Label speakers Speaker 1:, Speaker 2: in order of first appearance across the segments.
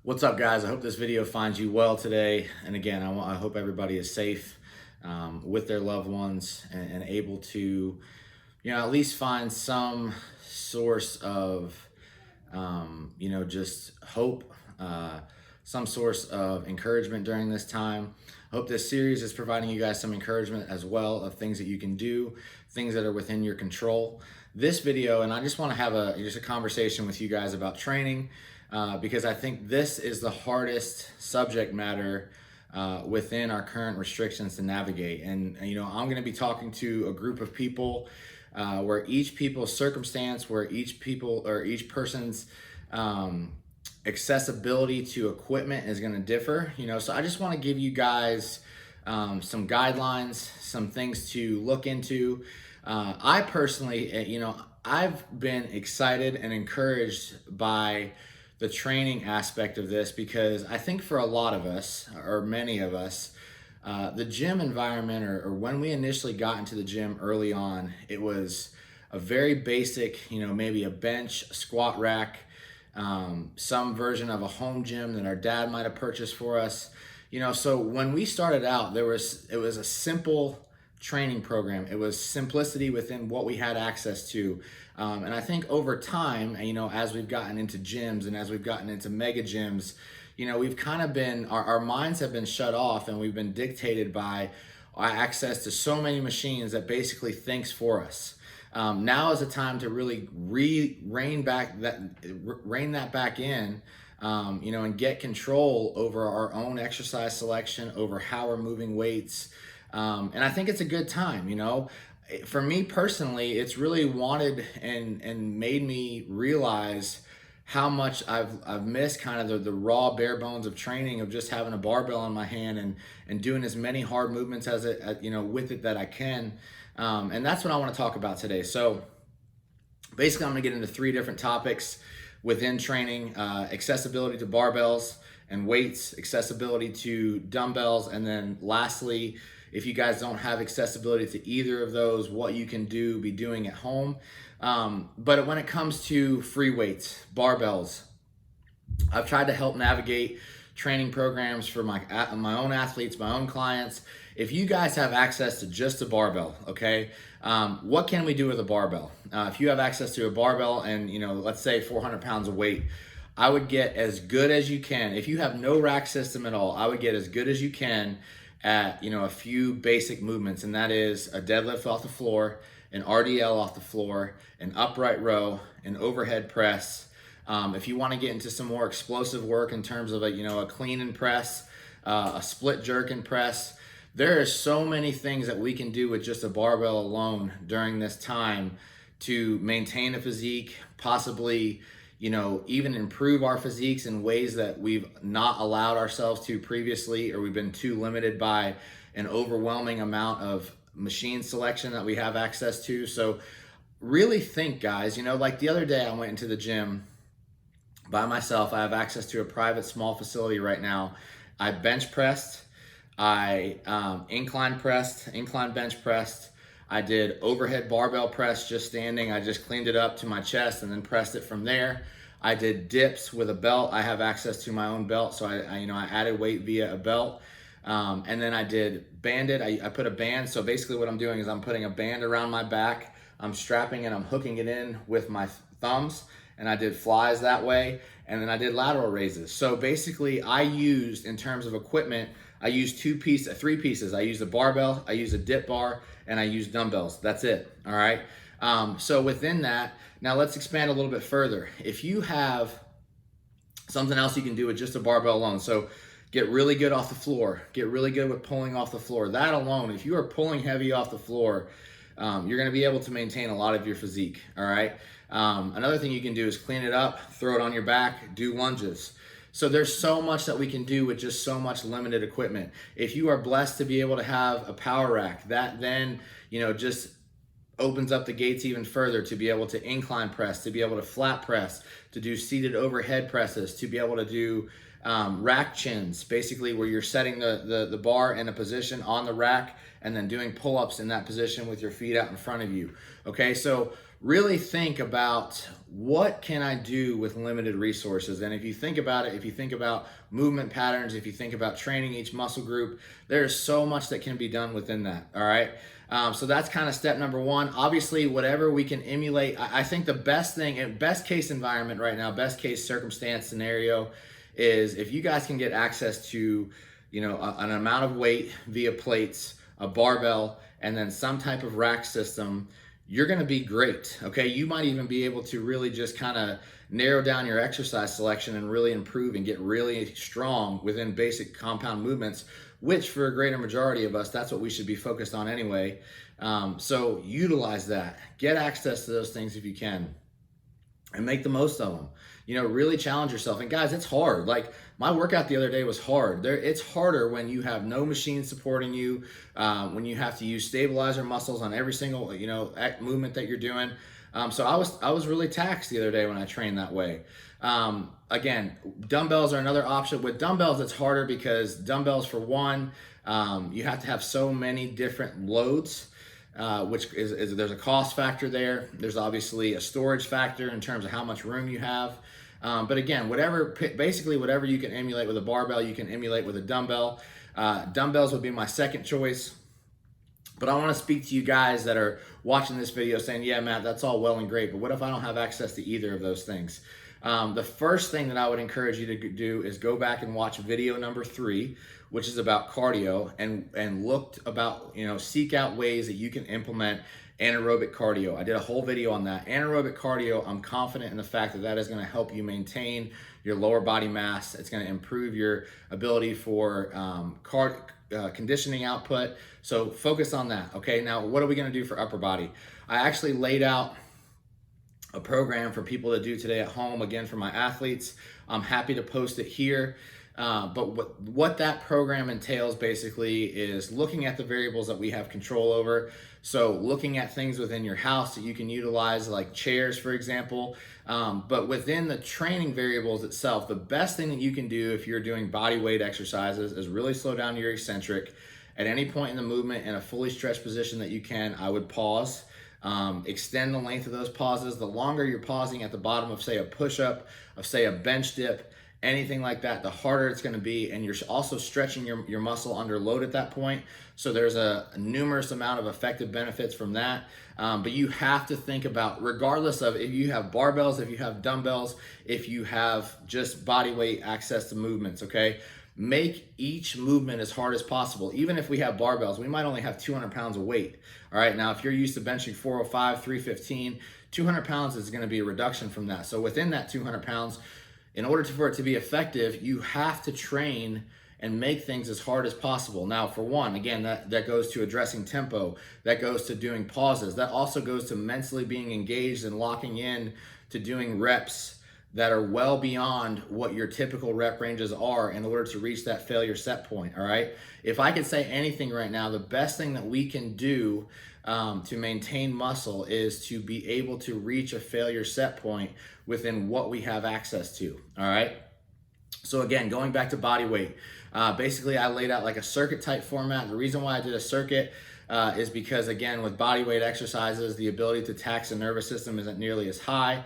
Speaker 1: What's up, guys? I hope this video finds you well today. And again, I hope everybody is safe with their loved ones and able to, at least find some source of, just hope, some source of encouragement during this time. I hope this series is providing you guys some encouragement as well of things that you can do, things that are within your control. This video, and I just want to have just a conversation with you guys about training. Because I think this is the hardest subject matter within our current restrictions to navigate. And I'm going to be talking to a group of people where each people's circumstance, where each person's accessibility to equipment is going to differ. So I just want to give you guys some guidelines, some things to look into. I personally, I've been excited and encouraged by the training aspect of this, because I think for a lot of us, or many of us, the gym environment, or when we initially got into the gym early on, it was a very basic, maybe a bench, squat rack, some version of a home gym that our dad might have purchased for us. So when we started out, it was a simple training program. It was simplicity within what we had access to. And I think over time, as we've gotten into gyms and as we've gotten into mega gyms, we've kind of been, our minds have been shut off, and we've been dictated by our access to so many machines that basically thinks for us. Now is the time to really rein that back in, and get control over our own exercise selection, over how we're moving weights. And I think it's a good time. For me personally, it's really wanted and made me realize how much I've missed kind of the raw bare bones of training, of just having a barbell in my hand and doing as many hard movements with it that I can. And that's what I want to talk about today. So basically, I'm going to get into 3 different topics within training: accessibility to barbells and weights, accessibility to dumbbells, and then lastly, if you guys don't have accessibility to either of those, what you can be doing at home. But when it comes to free weights, barbells, I've tried to help navigate training programs for my own athletes, my own clients. If you guys have access to just a barbell, okay, what can we do with a barbell? If you have access to a barbell and, let's say 400 pounds of weight, I would get as good as you can. If you have no rack system at all, I would get as good as you can at a few basic movements, and that is a deadlift off the floor, an RDL off the floor, an upright row, an overhead press. If you want to get into some more explosive work in terms of a clean and press, a split jerk and press, there are so many things that we can do with just a barbell alone during this time to maintain a physique, possibly even improve our physiques in ways that we've not allowed ourselves to previously, or we've been too limited by an overwhelming amount of machine selection that we have access to. So really think, guys, like the other day I went into the gym by myself. I have access to a private small facility right now. I bench pressed, I incline bench pressed, I did overhead barbell press just standing. I just cleaned it up to my chest and then pressed it from there. I did dips with a belt. I have access to my own belt, so I added weight via a belt. And then I did banded. I put a band. So basically what I'm doing is I'm putting a band around my back. I'm strapping it. I'm hooking it in with my thumbs, and I did flies that way. And then I did lateral raises. So basically I used, in terms of equipment, I used 3 pieces. I used a barbell, I used a dip bar, and I used dumbbells. That's it, all right? So within that, now let's expand a little bit further. If you have something else you can do with just a barbell alone, so get really good off the floor, get really good with pulling off the floor. That alone, if you are pulling heavy off the floor, you're gonna be able to maintain a lot of your physique, all right? Another thing you can do is clean it up, throw it on your back, do lunges. So there's so much that we can do with just so much limited equipment. If you are blessed to be able to have a power rack, that then, just opens up the gates even further to be able to incline press, to be able to flat press, to do seated overhead presses, to be able to do rack chins, basically where you're setting the bar in a position on the rack and then doing pull-ups in that position with your feet out in front of you. Okay, so really think about what can I do with limited resources. And if you think about it, if you think about movement patterns, if you think about training each muscle group, there's so much that can be done within that. All right. So that's kind of step number one. Obviously, whatever we can emulate. I think the best thing and best case environment right now, best case circumstance scenario is if you guys can get access to, an amount of weight via plates, a barbell, and then some type of rack system, you're going to be great. Okay. You might even be able to really just kind of narrow down your exercise selection and really improve and get really strong within basic compound movements, which for a greater majority of us, that's what we should be focused on anyway. So utilize that, get access to those things if you can, and make the most of them. Really challenge yourself. And guys, it's hard. Like my workout the other day was hard. It's harder when you have no machine supporting you, when you have to use stabilizer muscles on every single, movement that you're doing. So I was really taxed the other day when I trained that way. Again, dumbbells are another option. With dumbbells, it's harder because dumbbells, for one, you have to have so many different loads. Which is there's a cost factor there. There's obviously a storage factor in terms of how much room you have. But again, basically whatever you can emulate with a barbell, you can emulate with a dumbbell. Dumbbells would be my second choice. But I want to speak to you guys that are watching this video saying, yeah, Matt, that's all well and great, but what if I don't have access to either of those things? The first thing that I would encourage you to do is go back and watch video number 3, which is about cardio, and seek out ways that you can implement anaerobic cardio. I did a whole video on that. Anaerobic cardio, I'm confident in the fact that is going to help you maintain your lower body mass. It's going to improve your ability for conditioning output. So focus on that. Okay, now what are we going to do for upper body? I actually laid out a program for people to do today at home, again, for my athletes. I'm happy to post it here. But what that program entails basically is looking at the variables that we have control over. So looking at things within your house that you can utilize, like chairs, for example. But within the training variables itself, the best thing that you can do if you're doing body weight exercises is really slow down your eccentric. At any point in the movement, in a fully stretched position that you can, I would pause. Extend the length of those pauses. The longer you're pausing at the bottom of, say, a push-up, of, say, a bench dip, anything like that, the harder it's going to be. And you're also stretching your muscle under load at that point. So there's a numerous amount of effective benefits from that. But you have to think about, regardless of if you have barbells, if you have dumbbells, if you have just body weight access to movements, okay? Make each movement as hard as possible. Even if we have barbells, we might only have 200 pounds of weight. All right, now if you're used to benching 405, 315, 200 pounds is going to be a reduction from that. So within that 200 pounds, in order for it to be effective, you have to train and make things as hard as possible. Now, for one, again, that goes to addressing tempo, that goes to doing pauses, that also goes to mentally being engaged and locking in to doing reps that are well beyond what your typical rep ranges are in order to reach that failure set point, all right? If I could say anything right now, the best thing that we can do to maintain muscle is to be able to reach a failure set point within what we have access to, all right? So again, going back to body weight, basically I laid out like a circuit type format. The reason why I did a circuit is because, again, with body weight exercises, the ability to tax the nervous system isn't nearly as high.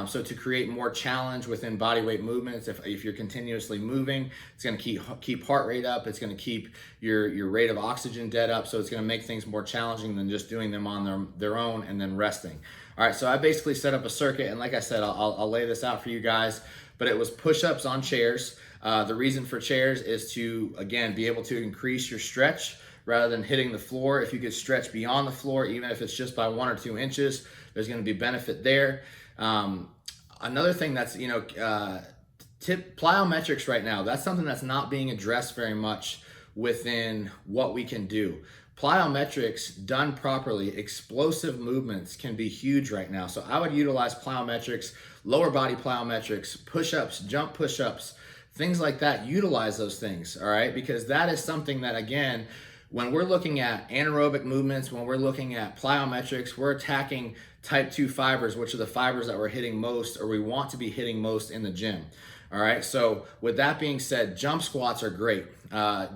Speaker 1: So to create more challenge within body weight movements, if you're continuously moving, it's going to keep heart rate up. It's going to keep your rate of oxygen dead up. So it's going to make things more challenging than just doing them on their own and then resting. All right, so I basically set up a circuit, and like I said, I'll lay this out for you guys, but it was push-ups on chairs. The reason for chairs is to, again, be able to increase your stretch rather than hitting the floor. If you could stretch beyond the floor, even if it's just by 1 or 2 inches, there's going to be benefit there. Another thing that's, plyometrics right now, that's something that's not being addressed very much within what we can do. Plyometrics done properly, explosive movements can be huge right now. So I would utilize plyometrics, lower body plyometrics, push-ups, jump push-ups, things like that. Utilize those things, all right? Because that is something that, again, when we're looking at anaerobic movements, when we're looking at plyometrics, we're attacking type 2 fibers, which are the fibers that we're hitting most, or we want to be hitting most in the gym. All right, so with that being said, jump squats are great.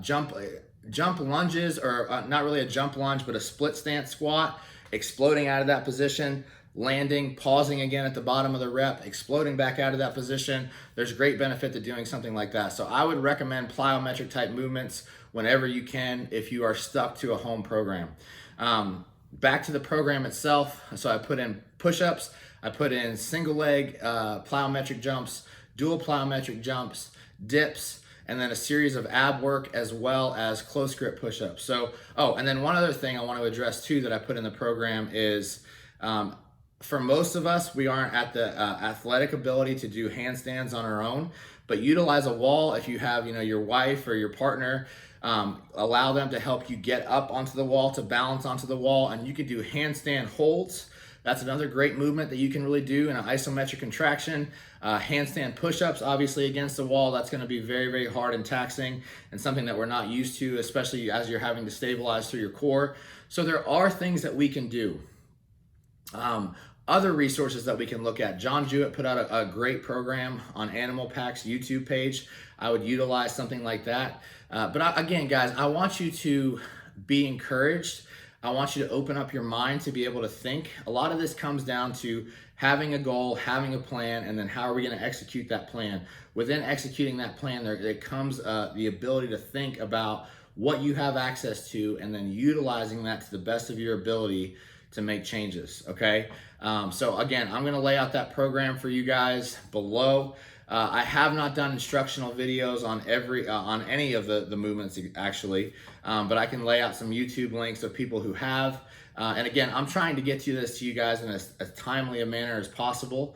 Speaker 1: Jump lunges, or not really a jump lunge, but a split stance squat, exploding out of that position. landing, pausing again at the bottom of the rep, exploding back out of that position. There's great benefit to doing something like that. So I would recommend plyometric type movements whenever you can if you are stuck to a home program. Back to the program itself. So I put in push-ups, I put in single leg plyometric jumps, dual plyometric jumps, dips, and then a series of ab work as well as close grip push-ups. So, and then one other thing I want to address too that I put in the program is, for most of us, we aren't at the athletic ability to do handstands on our own, but utilize a wall if you have, your wife or your partner. Allow them to help you get up onto the wall, to balance onto the wall, and you can do handstand holds. That's another great movement that you can really do in an isometric contraction. Handstand push-ups, obviously against the wall, that's gonna be very, very hard and taxing and something that we're not used to, especially as you're having to stabilize through your core. So there are things that we can do. Other resources that we can look at. John Jewett put out a great program on Animal Pack's YouTube page. I would utilize something like that. Again, guys, I want you to be encouraged. I want you to open up your mind to be able to think. A lot of this comes down to having a goal, having a plan, and then how are we going to execute that plan? Within executing that plan, there comes the ability to think about what you have access to and then utilizing that to the best of your ability to make changes, okay? So again, I'm gonna lay out that program for you guys below. I have not done instructional videos on any of the movements actually, but I can lay out some YouTube links of people who have. And again, I'm trying to get to this to you guys in as timely a manner as possible.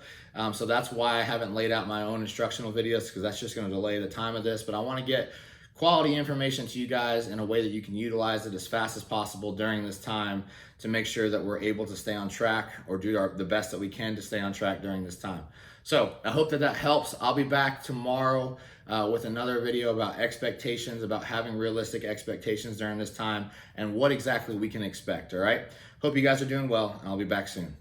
Speaker 1: So that's why I haven't laid out my own instructional videos, because that's just gonna delay the time of this, but I wanna get quality information to you guys in a way that you can utilize it as fast as possible during this time to make sure that we're able to stay on track or do the best that we can to stay on track during this time. So I hope that helps. I'll be back tomorrow with another video about expectations, about having realistic expectations during this time and what exactly we can expect, all right? Hope you guys are doing well, and I'll be back soon.